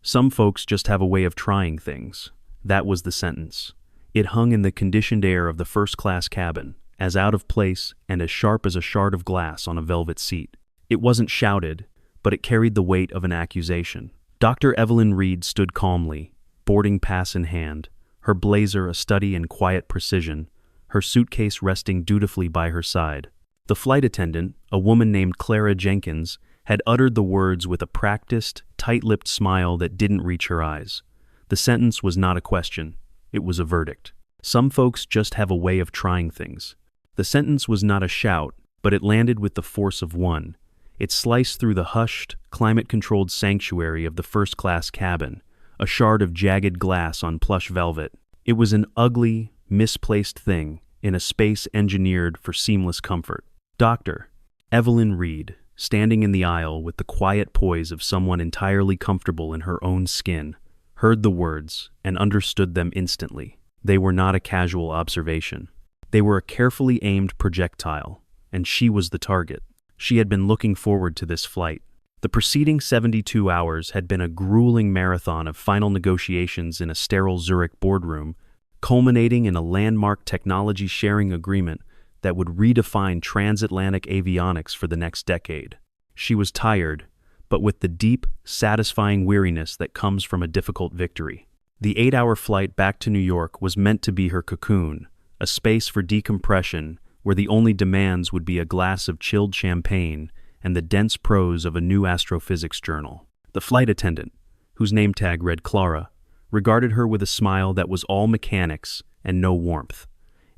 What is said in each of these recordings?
Some folks just have a way of trying things. That was the sentence. It hung in the conditioned air of the first-class cabin, as out of place and as sharp as a shard of glass on a velvet seat. It wasn't shouted, but it carried the weight of an accusation. Dr. Evelyn Reed stood calmly, boarding pass in hand, her blazer a study in quiet precision, her suitcase resting dutifully by her side. The flight attendant, a woman named Clara Jenkins, had uttered the words with a practiced, tight-lipped smile that didn't reach her eyes. The sentence was not a question. It was a verdict. Some folks just have a way of trying things. The sentence was not a shout, but it landed with the force of one. It sliced through the hushed, climate-controlled sanctuary of the first-class cabin, a shard of jagged glass on plush velvet. It was an ugly, misplaced thing in a space engineered for seamless comfort. Dr. Evelyn Reed, standing in the aisle with the quiet poise of someone entirely comfortable in her own skin, heard the words and understood them instantly. They were not a casual observation. They were a carefully aimed projectile, and she was the target. She had been looking forward to this flight. The preceding 72 hours had been a grueling marathon of final negotiations in a sterile Zurich boardroom, culminating in a landmark technology-sharing agreement that would redefine transatlantic avionics for the next decade. She was tired, but with the deep, satisfying weariness that comes from a difficult victory. The 8-hour flight back to New York was meant to be her cocoon, a space for decompression where the only demands would be a glass of chilled champagne and the dense prose of a new astrophysics journal. The flight attendant, whose name tag read Clara, regarded her with a smile that was all mechanics and no warmth.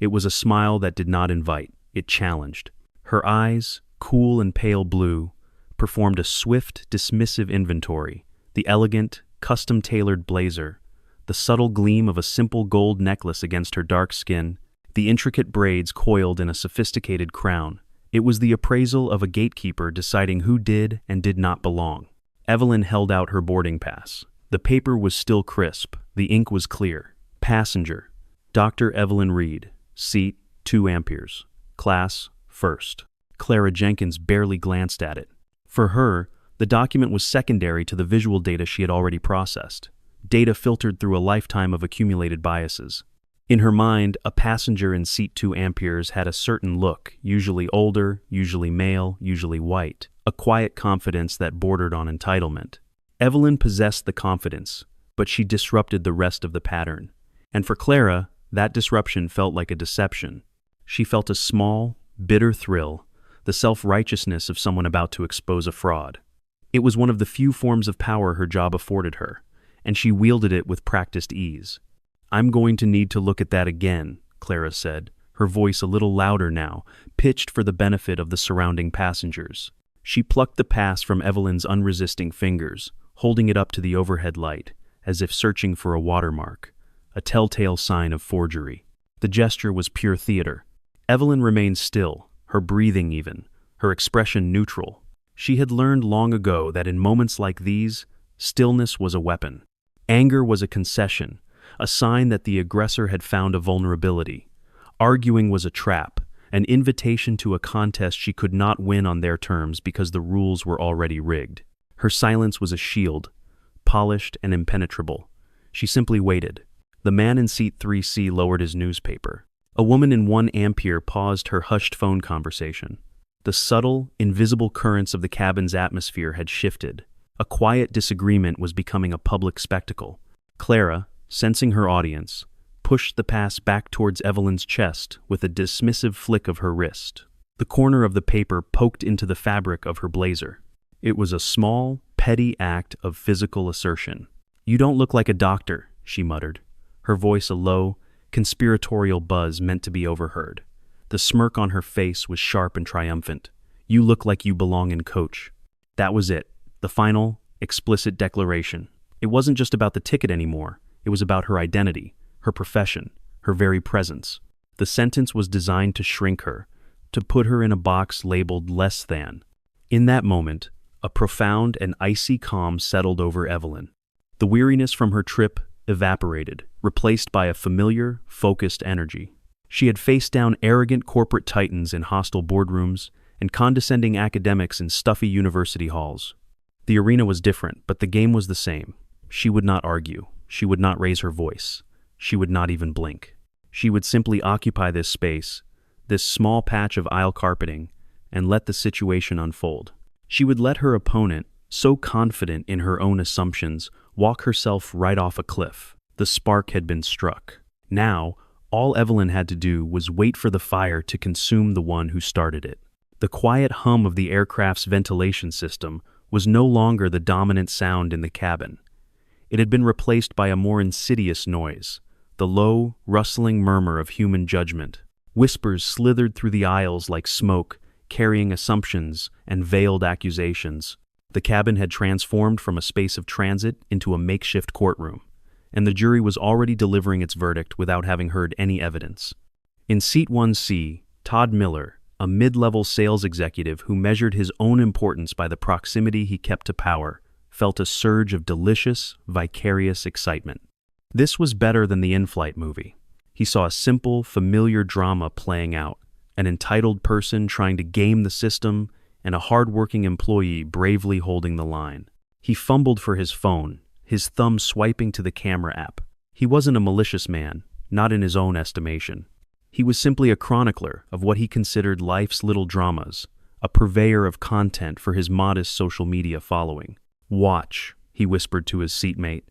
It was a smile that did not invite, it challenged. Her eyes, cool and pale blue, performed a swift, dismissive inventory: the elegant, custom-tailored blazer, the subtle gleam of a simple gold necklace against her dark skin, the intricate braids coiled in a sophisticated crown. It was the appraisal of a gatekeeper deciding who did and did not belong. Evelyn held out her boarding pass. The paper was still crisp, the ink was clear. Passenger, Dr. Evelyn Reed, seat 2 amperes, class first. Clara Jenkins barely glanced at it. For her, the document was secondary to the visual data she had already processed, data filtered through a lifetime of accumulated biases. In her mind, a passenger in seat 2 amperes had a certain look, usually older, usually male, usually white, a quiet confidence that bordered on entitlement. Evelyn possessed the confidence, but she disrupted the rest of the pattern. And for Clara, that disruption felt like a deception. She felt a small, bitter thrill, the self-righteousness of someone about to expose a fraud. It was one of the few forms of power her job afforded her, and she wielded it with practiced ease. "I'm going to need to look at that again," Clara said, her voice a little louder now, pitched for the benefit of the surrounding passengers. She plucked the pass from Evelyn's unresisting fingers, holding it up to the overhead light, as if searching for a watermark, a telltale sign of forgery. The gesture was pure theater. Evelyn remained still, her breathing even, her expression neutral. She had learned long ago that in moments like these, stillness was a weapon. Anger was a concession, a sign that the aggressor had found a vulnerability. Arguing was a trap, an invitation to a contest she could not win on their terms because the rules were already rigged. Her silence was a shield, polished and impenetrable. She simply waited. The man in seat 3C lowered his newspaper. A woman in 1 ampere paused her hushed phone conversation. The subtle, invisible currents of the cabin's atmosphere had shifted. A quiet disagreement was becoming a public spectacle. Clara, sensing her audience, pushed the pass back towards Evelyn's chest with a dismissive flick of her wrist. The corner of the paper poked into the fabric of her blazer. It was a small, petty act of physical assertion. "You don't look like a doctor," she muttered, her voice a low, conspiratorial buzz meant to be overheard. The smirk on her face was sharp and triumphant. "You look like you belong in coach." That was it, the final, explicit declaration. It wasn't just about the ticket anymore. It was about her identity, her profession, her very presence. The sentence was designed to shrink her, to put her in a box labeled less than. In that moment, a profound and icy calm settled over Evelyn. The weariness from her trip evaporated, replaced by a familiar, focused energy. She had faced down arrogant corporate titans in hostile boardrooms and condescending academics in stuffy university halls. The arena was different, but the game was the same. She would not argue. She would not raise her voice. She would not even blink. She would simply occupy this space, this small patch of aisle carpeting, and let the situation unfold. She would let her opponent, so confident in her own assumptions, walk herself right off a cliff. The spark had been struck. Now, all Evelyn had to do was wait for the fire to consume the one who started it. The quiet hum of the aircraft's ventilation system was no longer the dominant sound in the cabin. It had been replaced by a more insidious noise, the low, rustling murmur of human judgment. Whispers slithered through the aisles like smoke, carrying assumptions and veiled accusations. The cabin had transformed from a space of transit into a makeshift courtroom, and the jury was already delivering its verdict without having heard any evidence. In Seat 1C, Todd Miller, a mid-level sales executive who measured his own importance by the proximity he kept to power, felt a surge of delicious, vicarious excitement. This was better than the in-flight movie. He saw a simple, familiar drama playing out, an entitled person trying to game the system, and a hard-working employee bravely holding the line. He fumbled for his phone, his thumb swiping to the camera app. He wasn't a malicious man, not in his own estimation. He was simply a chronicler of what he considered life's little dramas, a purveyor of content for his modest social media following. "Watch," he whispered to his seatmate,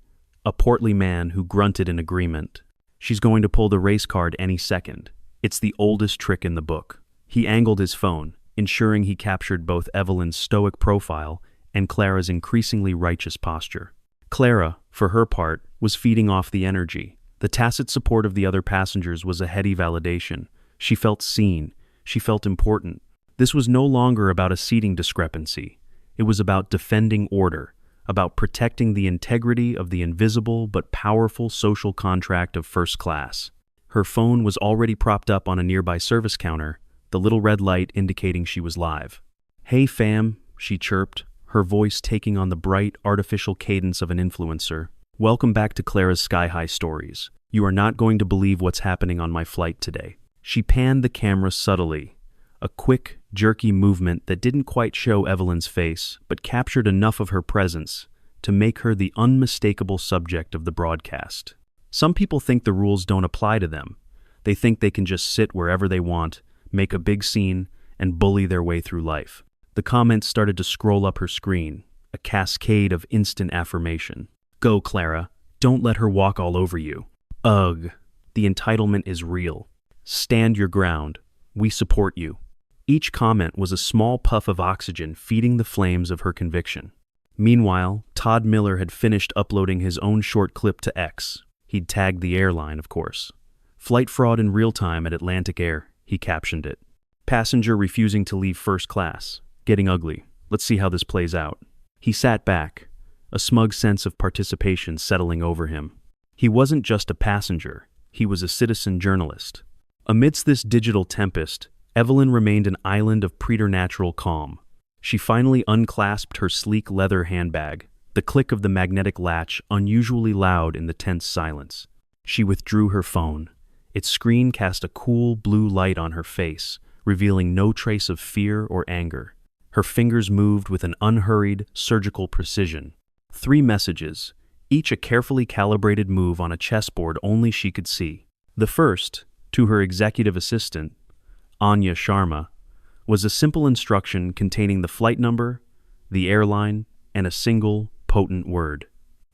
a portly man who grunted in agreement. "She's going to pull the race card any second. It's the oldest trick in the book." He angled his phone, ensuring he captured both Evelyn's stoic profile and Clara's increasingly righteous posture. Clara, for her part, was feeding off the energy. The tacit support of the other passengers was a heady validation. She felt seen. She felt important. This was no longer about a seating discrepancy. It was about defending order, about protecting the integrity of the invisible but powerful social contract of first class. Her phone was already propped up on a nearby service counter, the little red light indicating she was live. "Hey fam," she chirped, her voice taking on the bright, artificial cadence of an influencer. "Welcome back to Clara's Sky High Stories. You are not going to believe what's happening on my flight today." She panned the camera subtly, a quick, jerky movement that didn't quite show Evelyn's face, but captured enough of her presence to make her the unmistakable subject of the broadcast. Some people think the rules don't apply to them. They think they can just sit wherever they want, make a big scene, and bully their way through life. The comments started to scroll up her screen, a cascade of instant affirmation. "Go, Clara. Don't let her walk all over you." "Ugh. The entitlement is real. Stand your ground. We support you." Each comment was a small puff of oxygen feeding the flames of her conviction. Meanwhile, Todd Miller had finished uploading his own short clip to X. He'd tagged the airline, of course. "Flight fraud in real time at Atlantic Air," he captioned it. "Passenger refusing to leave first class. Getting ugly. Let's see how this plays out." He sat back, a smug sense of participation settling over him. He wasn't just a passenger, he was a citizen journalist. Amidst this digital tempest, Evelyn remained an island of preternatural calm. She finally unclasped her sleek leather handbag, the click of the magnetic latch unusually loud in the tense silence. She withdrew her phone. Its screen cast a cool blue light on her face, revealing no trace of fear or anger. Her fingers moved with an unhurried, surgical precision. 3 messages, each a carefully calibrated move on a chessboard only she could see. The first, to her executive assistant, Anya Sharma, was a simple instruction containing the flight number, the airline, and a single, potent word: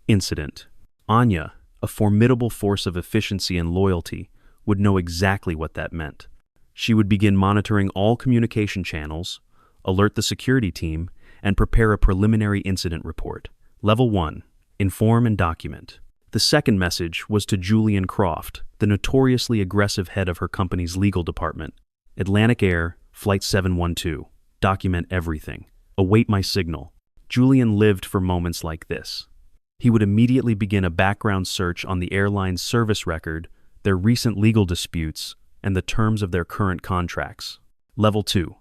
incident. Anya, a formidable force of efficiency and loyalty, would know exactly what that meant. She would begin monitoring all communication channels, alert the security team, and prepare a preliminary incident report. Level 1. Inform and document. The second message was to Julian Croft, the notoriously aggressive head of her company's legal department. Atlantic Air, Flight 712. Document everything. Await my signal. Julian lived for moments like this. He would immediately begin a background search on the airline's service record, their recent legal disputes, and the terms of their current contracts. Level 2.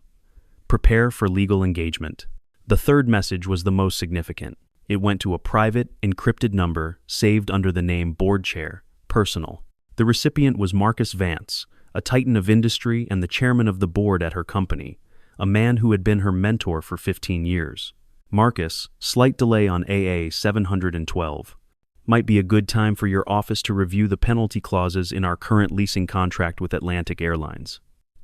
Prepare for legal engagement. The third message was the most significant. It went to a private, encrypted number saved under the name Board Chair, Personal. The recipient was Marcus Vance, a titan of industry and the chairman of the board at her company, a man who had been her mentor for 15 years. Marcus, slight delay on AA 712. Might be a good time for your office to review the penalty clauses in our current leasing contract with Atlantic Airlines.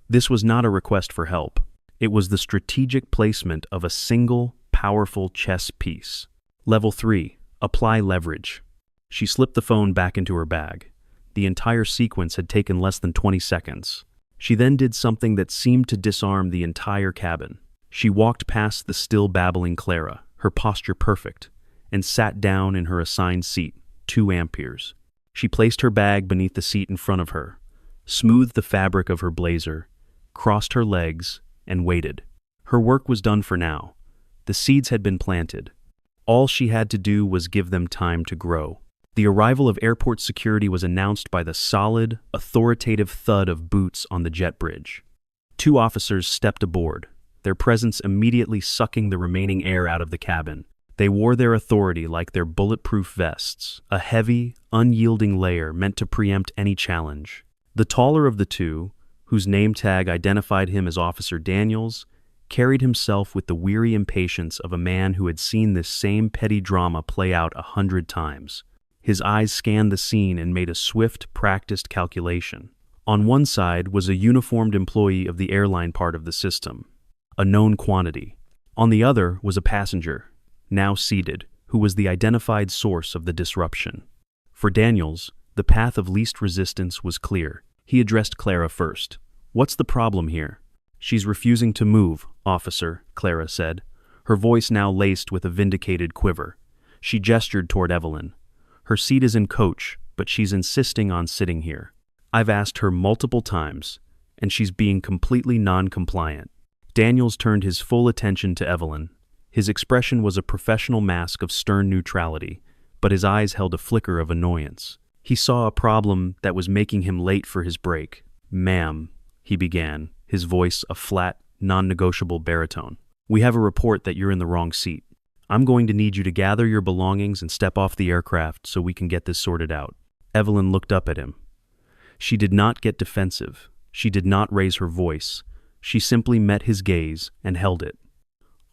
This was not a request for help. It was the strategic placement of a single, powerful chess piece. Level 3. Apply leverage. She slipped the phone back into her bag. The entire sequence had taken less than 20 seconds. She then did something that seemed to disarm the entire cabin. She walked past the still babbling Clara, her posture perfect, and sat down in her assigned seat, 2 amperes. She placed her bag beneath the seat in front of her, smoothed the fabric of her blazer, crossed her legs, and waited. Her work was done for now. The seeds had been planted. All she had to do was give them time to grow. The arrival of airport security was announced by the solid, authoritative thud of boots on the jet bridge. 2 officers stepped aboard, their presence immediately sucking the remaining air out of the cabin. They wore their authority like their bulletproof vests, a heavy, unyielding layer meant to preempt any challenge. The taller of the 2, whose name tag identified him as Officer Daniels, carried himself with the weary impatience of a man who had seen this same petty drama play out 100 times. His eyes scanned the scene and made a swift, practiced calculation. On one side was a uniformed employee of the airline part of the system, a known quantity. On the other was a passenger, now seated, who was the identified source of the disruption. For Daniels, the path of least resistance was clear. He addressed Clara first. "What's the problem here?" "She's refusing to move, officer," Clara said, her voice now laced with a vindicated quiver. She gestured toward Evelyn. "Her seat is in coach, but she's insisting on sitting here. I've asked her multiple times, and she's being completely non-compliant." Daniels turned his full attention to Evelyn. His expression was a professional mask of stern neutrality, but his eyes held a flicker of annoyance. He saw a problem that was making him late for his break. "Ma'am," he began, his voice a flat, non-negotiable baritone. "We have a report that you're in the wrong seat. I'm going to need you to gather your belongings and step off the aircraft so we can get this sorted out." Evelyn looked up at him. She did not get defensive. She did not raise her voice. She simply met his gaze and held it.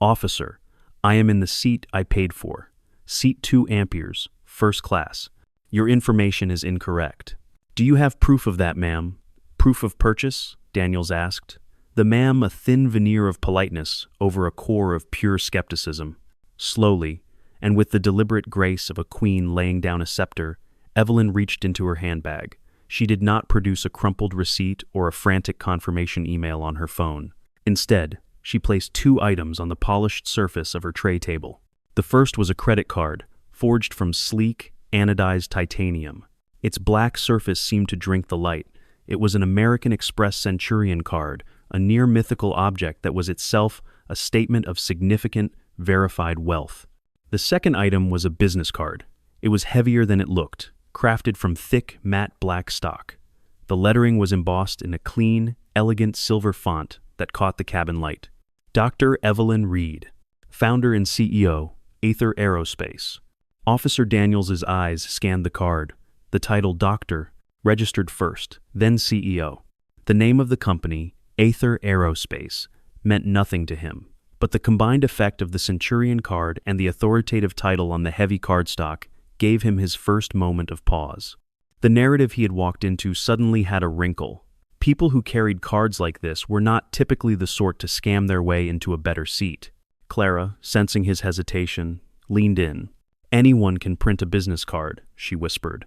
"Officer, I am in the seat I paid for. Seat 2 amperes, first class. Your information is incorrect." "Do you have proof of that, ma'am?" "Proof of purchase?" Daniels asked. The ma'am a thin veneer of politeness over a core of pure skepticism. Slowly, and with the deliberate grace of a queen laying down a scepter, Evelyn reached into her handbag. She did not produce a crumpled receipt or a frantic confirmation email on her phone. Instead, she placed 2 items on the polished surface of her tray table. The first was a credit card, forged from sleek, anodized titanium. Its black surface seemed to drink the light. It was an American Express Centurion card, a near-mythical object that was itself a statement of significant, verified wealth. The second item was a business card. It was heavier than it looked, crafted from thick, matte black stock. The lettering was embossed in a clean, elegant silver font that caught the cabin light. Dr. Evelyn Reed, founder and CEO, Aether Aerospace. Officer Daniels's eyes scanned the card. The title Doctor, registered first, then CEO. The name of the company, Aether Aerospace, meant nothing to him, but the combined effect of the Centurion card and the authoritative title on the heavy cardstock gave him his first moment of pause. The narrative he had walked into suddenly had a wrinkle. People who carried cards like this were not typically the sort to scam their way into a better seat. Clara, sensing his hesitation, leaned in. "Anyone can print a business card," she whispered.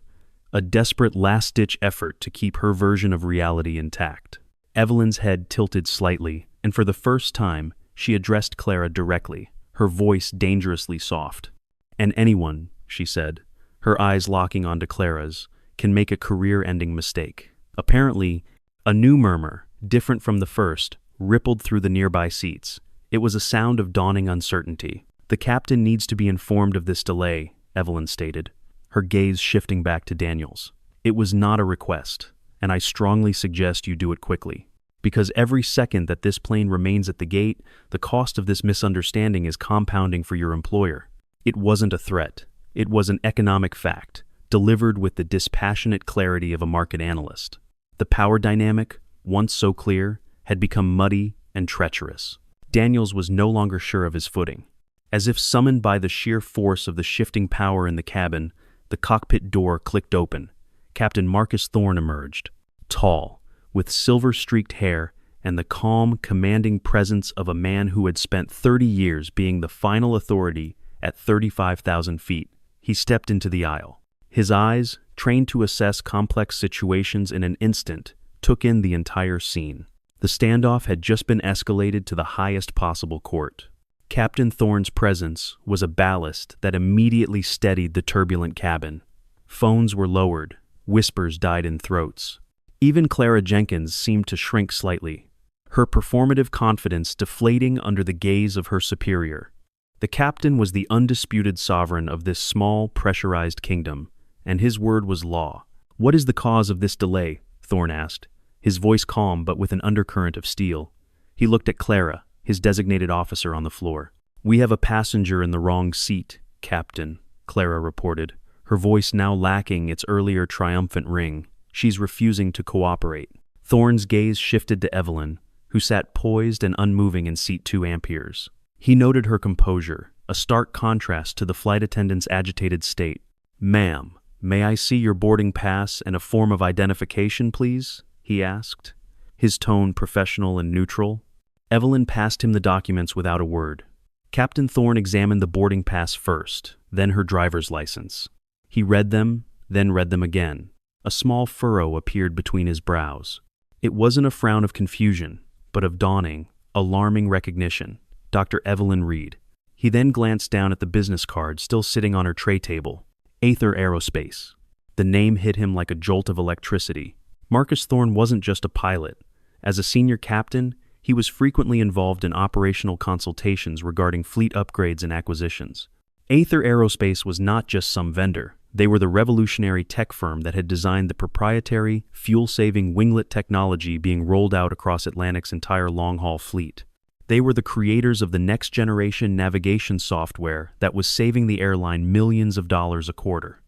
A desperate last-ditch effort to keep her version of reality intact. Evelyn's head tilted slightly, and for the first time, she addressed Clara directly, her voice dangerously soft. "And anyone," she said, her eyes locking onto Clara's, "can make a career-ending mistake." Apparently, a new murmur, different from the first, rippled through the nearby seats. It was a sound of dawning uncertainty. "The captain needs to be informed of this delay," Evelyn stated, her gaze shifting back to Daniels. "It was not a request, and I strongly suggest you do it quickly. Because every second that this plane remains at the gate, the cost of this misunderstanding is compounding for your employer." It wasn't a threat. It was an economic fact, delivered with the dispassionate clarity of a market analyst. The power dynamic, once so clear, had become muddy and treacherous. Daniels was no longer sure of his footing. As if summoned by the sheer force of the shifting power in the cabin, The cockpit door clicked open. Captain Marcus Thorne emerged, tall, with silver-streaked hair and the calm, commanding presence of a man who had spent 30 years being the final authority at 35,000 feet. He stepped into the aisle. His eyes, trained to assess complex situations in an instant, took in the entire scene. The standoff had just been escalated to the highest possible court. Captain Thorne's presence was a ballast that immediately steadied the turbulent cabin. Phones were lowered, whispers died in throats. Even Clara Jenkins seemed to shrink slightly, her performative confidence deflating under the gaze of her superior. The captain was the undisputed sovereign of this small, pressurized kingdom, and his word was law. "What is the cause of this delay?" Thorne asked, his voice calm but with an undercurrent of steel. He looked at Clara, his designated officer, on the floor. "We have a passenger in the wrong seat, Captain," Clara reported, her voice now lacking its earlier triumphant ring. "She's refusing to cooperate." Thorne's gaze shifted to Evelyn, who sat poised and unmoving in seat 2 amperes. He noted her composure, a stark contrast to the flight attendant's agitated state. "Ma'am, may I see your boarding pass and a form of identification, please?" he asked, his tone professional and neutral. Evelyn passed him the documents without a word. Captain Thorne examined the boarding pass first, then her driver's license. He read them, then read them again. A small furrow appeared between his brows. It wasn't a frown of confusion, but of dawning, alarming recognition. Dr. Evelyn Reed. He then glanced down at the business card still sitting on her tray table. Aether Aerospace. The name hit him like a jolt of electricity. Marcus Thorne wasn't just a pilot. As a senior captain, he was frequently involved in operational consultations regarding fleet upgrades and acquisitions. Aether Aerospace was not just some vendor. They were the revolutionary tech firm that had designed the proprietary, fuel-saving winglet technology being rolled out across Atlantic's entire long-haul fleet. They were the creators of the next-generation navigation software that was saving the airline millions of dollars a quarter.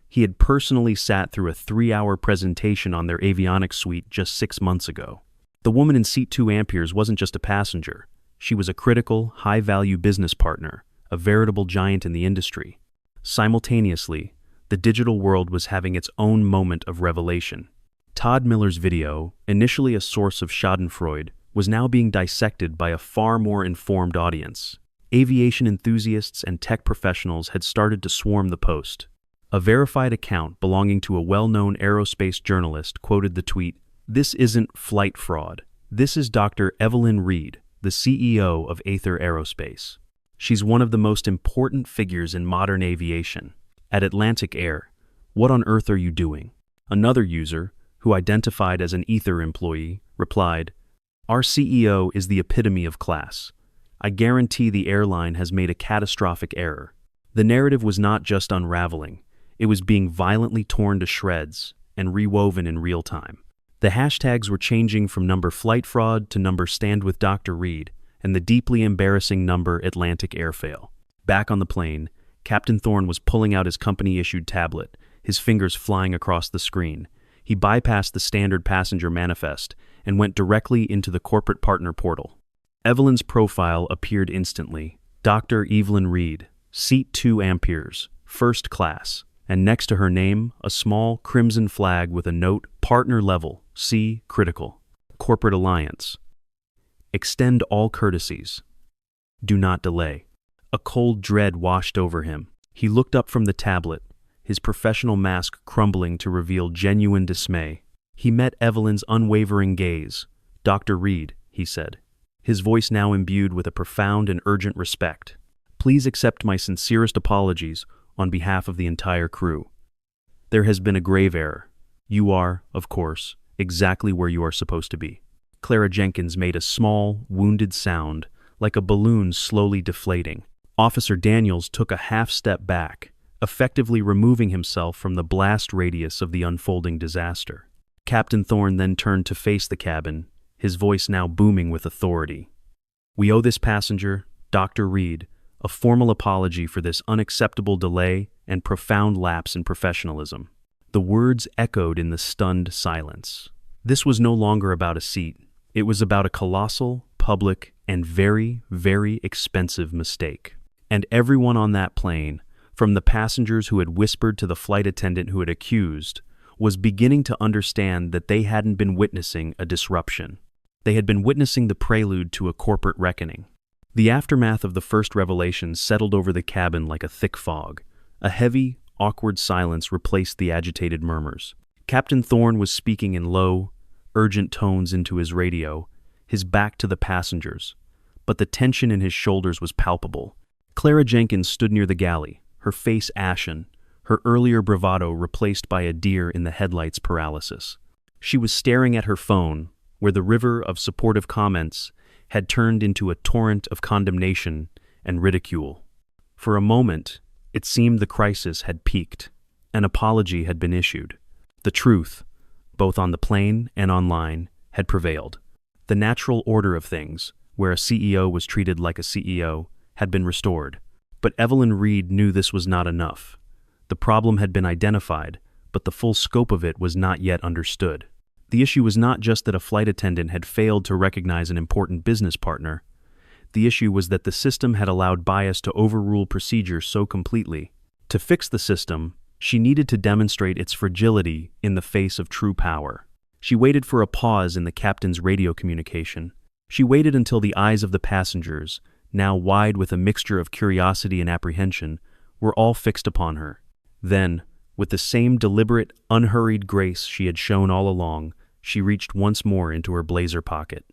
He had personally sat through a 3-hour presentation on their avionics suite just 6 months ago. The woman in seat 2 amperes wasn't just a passenger. She was a critical, high-value business partner, a veritable giant in the industry. Simultaneously, the digital world was having its own moment of revelation. Todd Miller's video, initially a source of schadenfreude, was now being dissected by a far more informed audience. Aviation enthusiasts and tech professionals had started to swarm the post. A verified account belonging to a well-known aerospace journalist quoted the tweet, "This isn't flight fraud. This is Dr. Evelyn Reed, the CEO of Aether Aerospace. She's one of the most important figures in modern aviation. At Atlantic Air, what on earth are you doing?" Another user, who identified as an Aether employee, replied, "Our CEO is the epitome of class. I guarantee the airline has made a catastrophic error." The narrative was not just unraveling, it was being violently torn to shreds and rewoven in real time. The hashtags were changing from number flight fraud to number stand with Dr. Reed and the deeply embarrassing number Atlantic airfail. Back on the plane, Captain Thorne was pulling out his company-issued tablet, his fingers flying across the screen. He bypassed the standard passenger manifest and went directly into the corporate partner portal. Evelyn's profile appeared instantly. Dr. Evelyn Reed, seat 2 amperes, first class, and next to her name, a small crimson flag with a note, partner level, C, critical, corporate alliance. Extend all courtesies. Do not delay. A cold dread washed over him. He looked up from the tablet, his professional mask crumbling to reveal genuine dismay. He met Evelyn's unwavering gaze. "Dr. Reed," he said, his voice now imbued with a profound and urgent respect. "Please accept my sincerest apologies on behalf of the entire crew. There has been a grave error. You are, of course, exactly where you are supposed to be." Clara Jenkins made a small, wounded sound, like a balloon slowly deflating. Officer Daniels took a half-step back, effectively removing himself from the blast radius of the unfolding disaster. Captain Thorne then turned to face the cabin, his voice now booming with authority. "We owe this passenger, Dr. Reed, a formal apology for this unacceptable delay and profound lapse in professionalism." The words echoed in the stunned silence. This was no longer about a seat. It was about a colossal, public, and very, very expensive mistake. And everyone on that plane, from the passengers who had whispered to the flight attendant who had accused, was beginning to understand that they hadn't been witnessing a disruption. They had been witnessing the prelude to a corporate reckoning. The aftermath of the first revelation settled over the cabin like a thick fog. A heavy, awkward silence replaced the agitated murmurs. Captain Thorne was speaking in low, urgent tones into his radio, his back to the passengers, but the tension in his shoulders was palpable. Clara Jenkins stood near the galley, her face ashen, her earlier bravado replaced by a deer in the headlights paralysis. She was staring at her phone, where the river of supportive comments had turned into a torrent of condemnation and ridicule. For a moment, it seemed the crisis had peaked. An apology had been issued. The truth, both on the plane and online, had prevailed. The natural order of things, where a CEO was treated like a CEO, had been restored. But Evelyn Reed knew this was not enough. The problem had been identified, but the full scope of it was not yet understood. The issue was not just that a flight attendant had failed to recognize an important business partner. The issue was that the system had allowed bias to overrule procedures so completely. To fix the system, she needed to demonstrate its fragility in the face of true power. She waited for a pause in the captain's radio communication. She waited until the eyes of the passengers, now wide with a mixture of curiosity and apprehension, were all fixed upon her. Then, with the same deliberate, unhurried grace she had shown all along, she reached once more into her blazer pocket.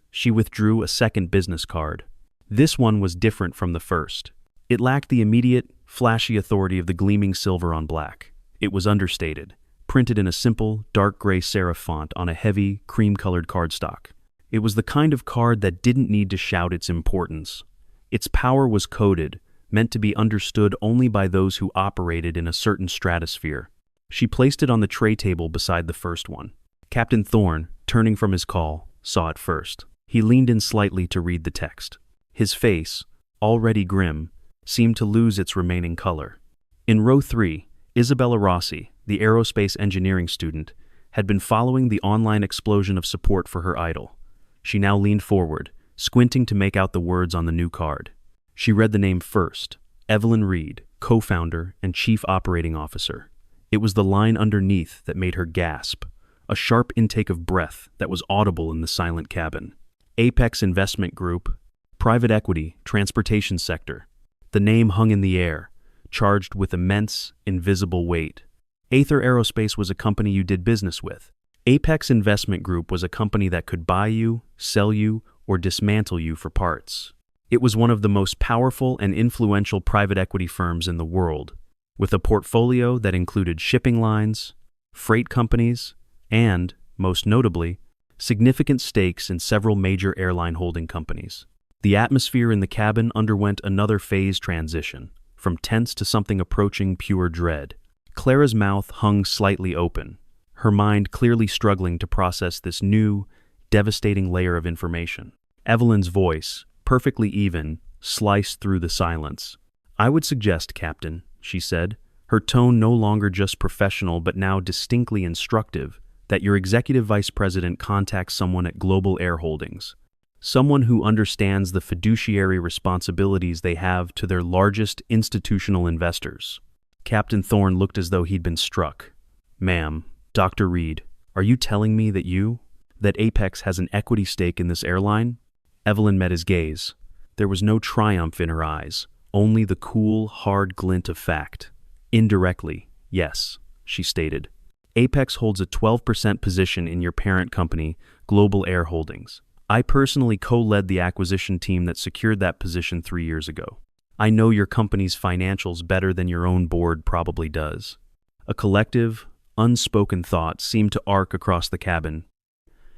She withdrew a second business card. This one was different from the first. It lacked the immediate, flashy authority of the gleaming silver on black. It was understated, printed in a simple, dark gray serif font on a heavy, cream-colored cardstock. It was the kind of card that didn't need to shout its importance. Its power was coded, meant to be understood only by those who operated in a certain stratosphere. She placed it on the tray table beside the first one. Captain Thorne, turning from his call, saw it first. He leaned in slightly to read the text. His face, already grim, seemed to lose its remaining color. In row 3, Isabella Rossi, the aerospace engineering student, had been following the online explosion of support for her idol. She now leaned forward, squinting to make out the words on the new card. She read the name first, Evelyn Reed, co-founder and chief operating officer. It was the line underneath that made her gasp, a sharp intake of breath that was audible in the silent cabin. Apex Investment Group, private equity, transportation sector. The name hung in the air, charged with immense, invisible weight. Aether Aerospace was a company you did business with. Apex Investment Group was a company that could buy you, sell you, or dismantle you for parts. It was one of the most powerful and influential private equity firms in the world, with a portfolio that included shipping lines, freight companies, and, most notably, significant stakes in several major airline holding companies. The atmosphere in the cabin underwent another phase transition, from tense to something approaching pure dread. Clara's mouth hung slightly open, her mind clearly struggling to process this new, devastating layer of information. Evelyn's voice, perfectly even, sliced through the silence. "I would suggest, Captain," she said, her tone no longer just professional but now distinctly instructive, "that your executive vice president contacts someone at Global Air Holdings. Someone who understands the fiduciary responsibilities they have to their largest institutional investors." Captain Thorne looked as though he'd been struck. "Ma'am, Dr. Reed, are you telling me that Apex has an equity stake in this airline?" Evelyn met his gaze. There was no triumph in her eyes, only the cool, hard glint of fact. "Indirectly, yes," she stated. "Apex holds a 12% position in your parent company, Global Air Holdings. I personally co-led the acquisition team that secured that position 3 years ago. I know your company's financials better than your own board probably does." A collective, unspoken thought seemed to arc across the cabin.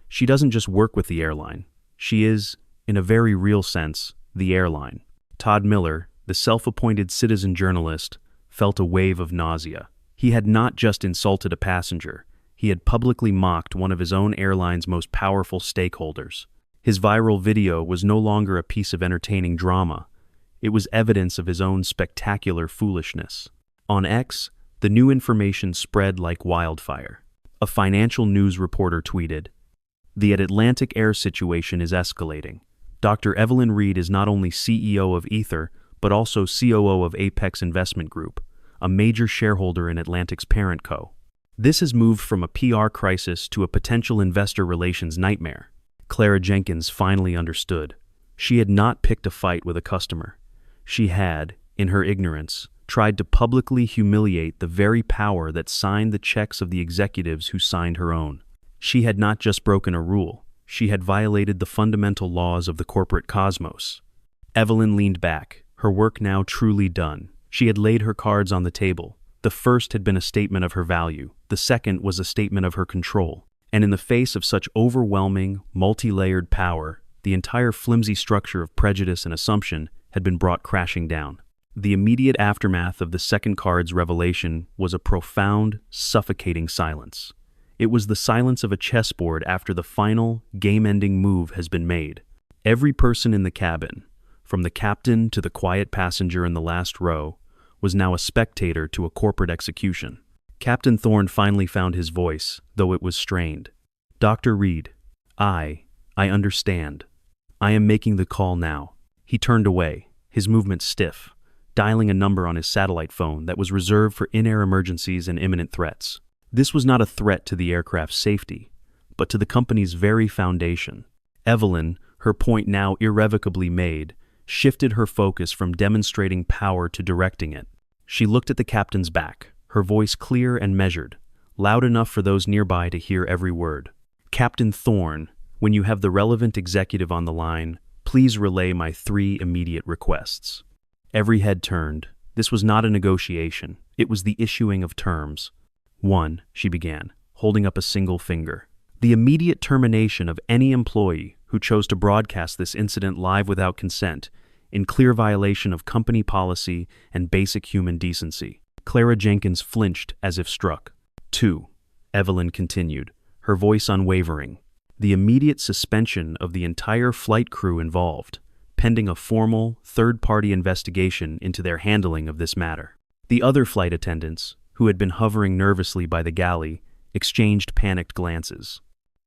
She doesn't just work with the airline. She is, in a very real sense, the airline. Todd Miller, the self-appointed citizen journalist, felt a wave of nausea. He had not just insulted a passenger. He had publicly mocked one of his own airline's most powerful stakeholders. His viral video was no longer a piece of entertaining drama. It was evidence of his own spectacular foolishness. On X, the new information spread like wildfire. A financial news reporter tweeted, "The Atlantic Air situation is escalating. Dr. Evelyn Reed is not only CEO of Aether, but also COO of Apex Investment Group, a major shareholder in Atlantic's parent co. This has moved from a PR crisis to a potential investor relations nightmare. Clara Jenkins finally understood. She had not picked a fight with a customer. She had, in her ignorance, tried to publicly humiliate the very power that signed the checks of the executives who signed her own. She had not just broken a rule, she had violated the fundamental laws of the corporate cosmos. Evelyn leaned back, her work now truly done. She had laid her cards on the table. The first had been a statement of her value, the second was a statement of her control. And in the face of such overwhelming, multi-layered power, the entire flimsy structure of prejudice and assumption had been brought crashing down. The immediate aftermath of the second card's revelation was a profound, suffocating silence. It was the silence of a chessboard after the final, game-ending move has been made. Every person in the cabin, from the captain to the quiet passenger in the last row, was now a spectator to a corporate execution. Captain Thorne finally found his voice, though it was strained. "Dr. Reed, I understand. I am making the call now." He turned away, his movements stiff, dialing a number on his satellite phone that was reserved for in-air emergencies and imminent threats. This was not a threat to the aircraft's safety, but to the company's very foundation. Evelyn, her point now irrevocably made, shifted her focus from demonstrating power to directing it. She looked at the captain's back, her voice clear and measured, loud enough for those nearby to hear every word. "Captain Thorne, when you have the relevant executive on the line, please relay my 3 immediate requests." Every head turned. This was not a negotiation. It was the issuing of terms. "1," she began, holding up a single finger. "The immediate termination of any employee who chose to broadcast this incident live without consent, in clear violation of company policy and basic human decency." Clara Jenkins flinched as if struck. "2," Evelyn continued, her voice unwavering. "The immediate suspension of the entire flight crew involved, pending a formal, third-party investigation into their handling of this matter." The other flight attendants, who had been hovering nervously by the galley, exchanged panicked glances.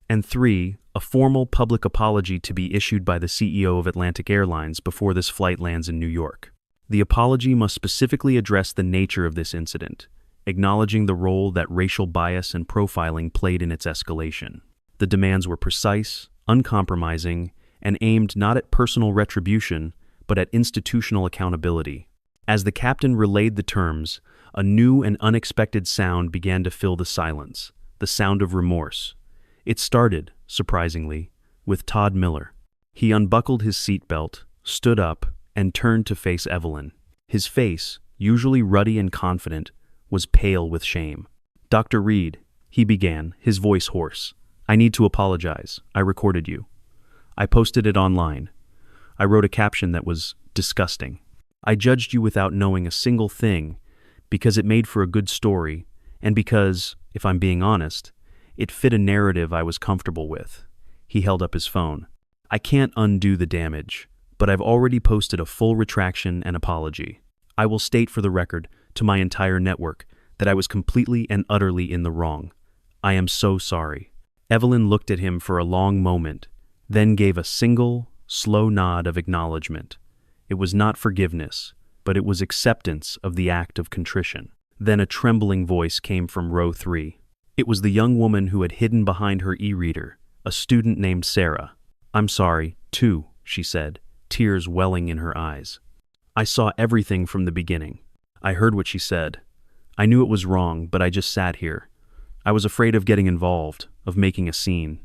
And 3, a formal public apology to be issued by the CEO of Atlantic Airlines before this flight lands in New York. The apology must specifically address the nature of this incident, acknowledging the role that racial bias and profiling played in its escalation. The demands were precise, uncompromising, and aimed not at personal retribution, but at institutional accountability. As the captain relayed the terms, a new and unexpected sound began to fill the silence, the sound of remorse. It started, surprisingly, with Todd Miller. He unbuckled his seatbelt, stood up, and turned to face Evelyn. His face, usually ruddy and confident, was pale with shame. "Dr. Reed," he began, his voice hoarse, "I need to apologize. I recorded you. I posted it online. I wrote a caption that was disgusting. I judged you without knowing a single thing because it made for a good story and because, if I'm being honest, it fit a narrative I was comfortable with." He held up his phone. "I can't undo the damage, but I've already posted a full retraction and apology. I will state for the record to my entire network that I was completely and utterly in the wrong. I am so sorry." Evelyn looked at him for a long moment, then gave a single, slow nod of acknowledgement. It was not forgiveness, but it was acceptance of the act of contrition. Then a trembling voice came from row 3. It was the young woman who had hidden behind her e-reader, a student named Sarah. "I'm sorry, too," she said, tears welling in her eyes. "I saw everything from the beginning. I heard what she said. I knew it was wrong, but I just sat here. I was afraid of getting involved, of making a scene."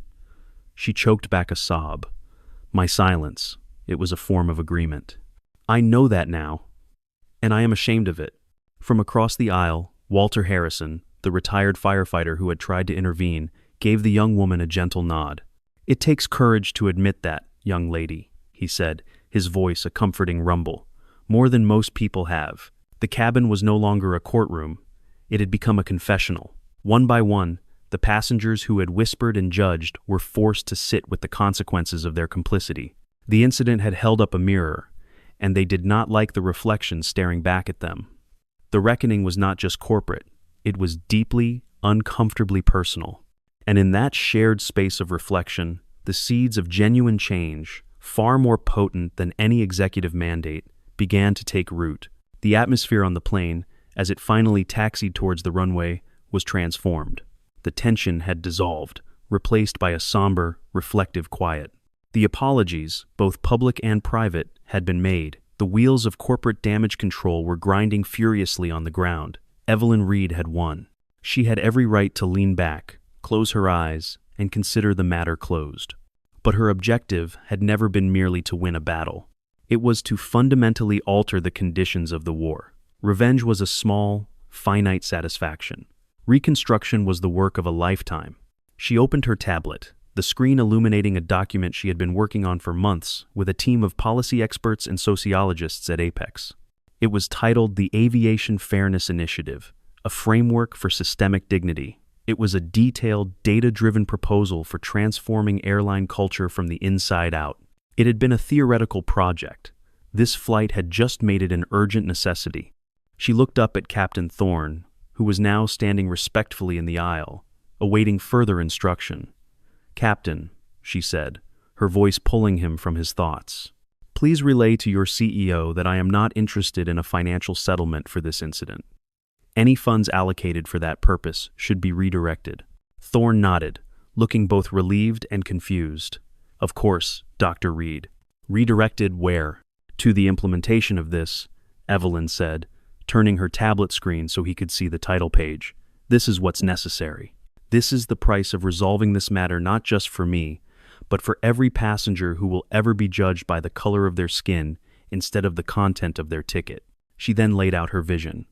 She choked back a sob. "My silence, it was a form of agreement. I know that now, and I am ashamed of it." From across the aisle, Walter Harrison, the retired firefighter who had tried to intervene, gave the young woman a gentle nod. "It takes courage to admit that, young lady," he said, his voice a comforting rumble. "More than most people have." The cabin was no longer a courtroom. It had become a confessional. One by one, the passengers who had whispered and judged were forced to sit with the consequences of their complicity. The incident had held up a mirror, and they did not like the reflection staring back at them. The reckoning was not just corporate. It was deeply, uncomfortably personal. And in that shared space of reflection, the seeds of genuine change, far more potent than any executive mandate, began to take root. The atmosphere on the plane, as it finally taxied towards the runway, was transformed. The tension had dissolved, replaced by a somber, reflective quiet. The apologies, both public and private, had been made. The wheels of corporate damage control were grinding furiously on the ground. Evelyn Reed had won. She had every right to lean back, close her eyes, and consider the matter closed. But her objective had never been merely to win a battle. It was to fundamentally alter the conditions of the war. Revenge was a small, finite satisfaction. Reconstruction was the work of a lifetime. She opened her tablet, the screen illuminating a document she had been working on for months with a team of policy experts and sociologists at Apex. It was titled the Aviation Fairness Initiative, a framework for systemic dignity. It was a detailed, data-driven proposal for transforming airline culture from the inside out. It had been a theoretical project. This flight had just made it an urgent necessity. She looked up at Captain Thorne, who was now standing respectfully in the aisle, awaiting further instruction. "Captain," she said, her voice pulling him from his thoughts, "please relay to your CEO that I am not interested in a financial settlement for this incident. Any funds allocated for that purpose should be redirected." Thorne nodded, looking both relieved and confused. "Of course, Dr. Reed. Redirected where?" "To the implementation of this," Evelyn said, turning her tablet screen so he could see the title page. "This is what's necessary. This is the price of resolving this matter not just for me, but for every passenger who will ever be judged by the color of their skin instead of the content of their ticket." She then laid out her vision.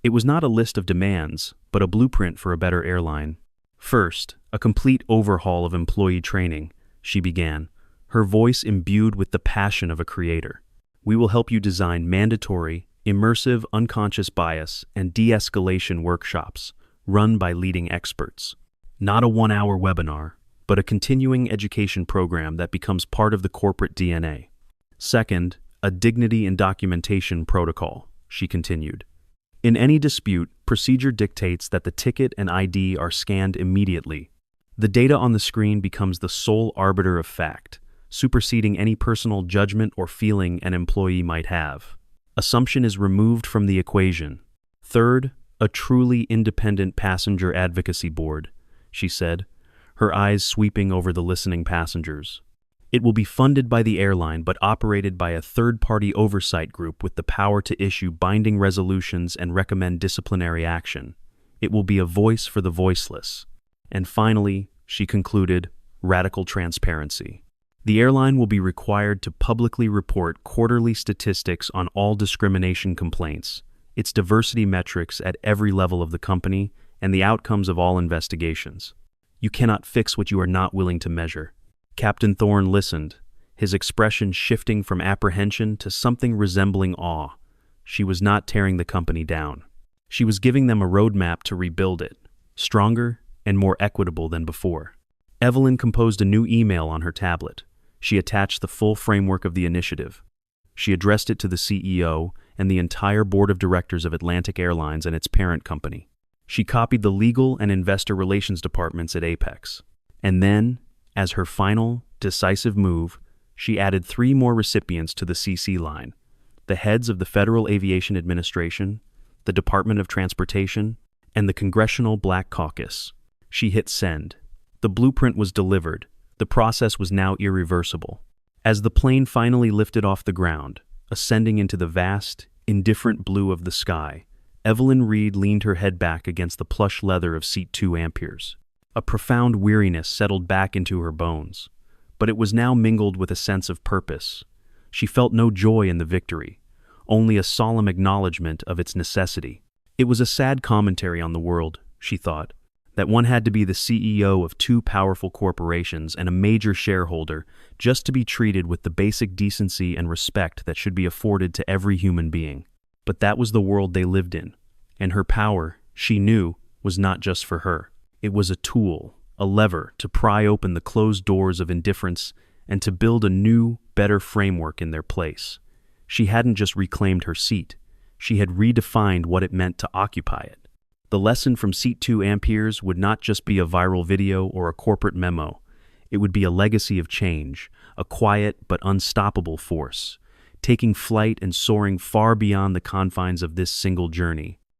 It was not a list of demands, but a blueprint for a better airline. "First, a complete overhaul of employee training," she began, her voice imbued with the passion of a creator. "We will help you design mandatory, immersive unconscious bias and de-escalation workshops run by leading experts. Not a one-hour webinar, but a continuing education program that becomes part of the corporate DNA. Second, a dignity and documentation protocol," she continued. "In any dispute, procedure dictates that the ticket and ID are scanned immediately. The data on the screen becomes the sole arbiter of fact, superseding any personal judgment or feeling an employee might have. Assumption is removed from the equation. Third, a truly independent passenger advocacy board," she said, her eyes sweeping over the listening passengers. "It will be funded by the airline but operated by a third-party oversight group with the power to issue binding resolutions and recommend disciplinary action. It will be a voice for the voiceless. And finally," she concluded, "radical transparency. The airline will be required to publicly report quarterly statistics on all discrimination complaints, its diversity metrics at every level of the company, and the outcomes of all investigations. You cannot fix what you are not willing to measure." Captain Thorne listened, his expression shifting from apprehension to something resembling awe. She was not tearing the company down. She was giving them a roadmap to rebuild it, stronger and more equitable than before. Evelyn composed a new email on her tablet. She attached the full framework of the initiative. She addressed it to the CEO and the entire board of directors of Atlantic Airlines and its parent company. She copied the legal and investor relations departments at Apex. And then, as her final, decisive move, she added 3 more recipients to the CC line: the heads of the Federal Aviation Administration, the Department of Transportation, and the Congressional Black Caucus. She hit send. The blueprint was delivered. The process was now irreversible. As the plane finally lifted off the ground, ascending into the vast, indifferent blue of the sky, Evelyn Reed leaned her head back against the plush leather of seat 2 Amperes. A profound weariness settled back into her bones, but it was now mingled with a sense of purpose. She felt no joy in the victory, only a solemn acknowledgement of its necessity. It was a sad commentary on the world, she thought, that one had to be the CEO of 2 powerful corporations and a major shareholder just to be treated with the basic decency and respect that should be afforded to every human being. But that was the world they lived in, and her power, she knew, was not just for her. It was a tool, a lever to pry open the closed doors of indifference and to build a new, better framework in their place. She hadn't just reclaimed her seat, she had redefined what it meant to occupy it. The lesson from Seat 2 Amperes would not just be a viral video or a corporate memo. It would be a legacy of change, a quiet but unstoppable force. taking flight and soaring far beyond the confines of this single journey.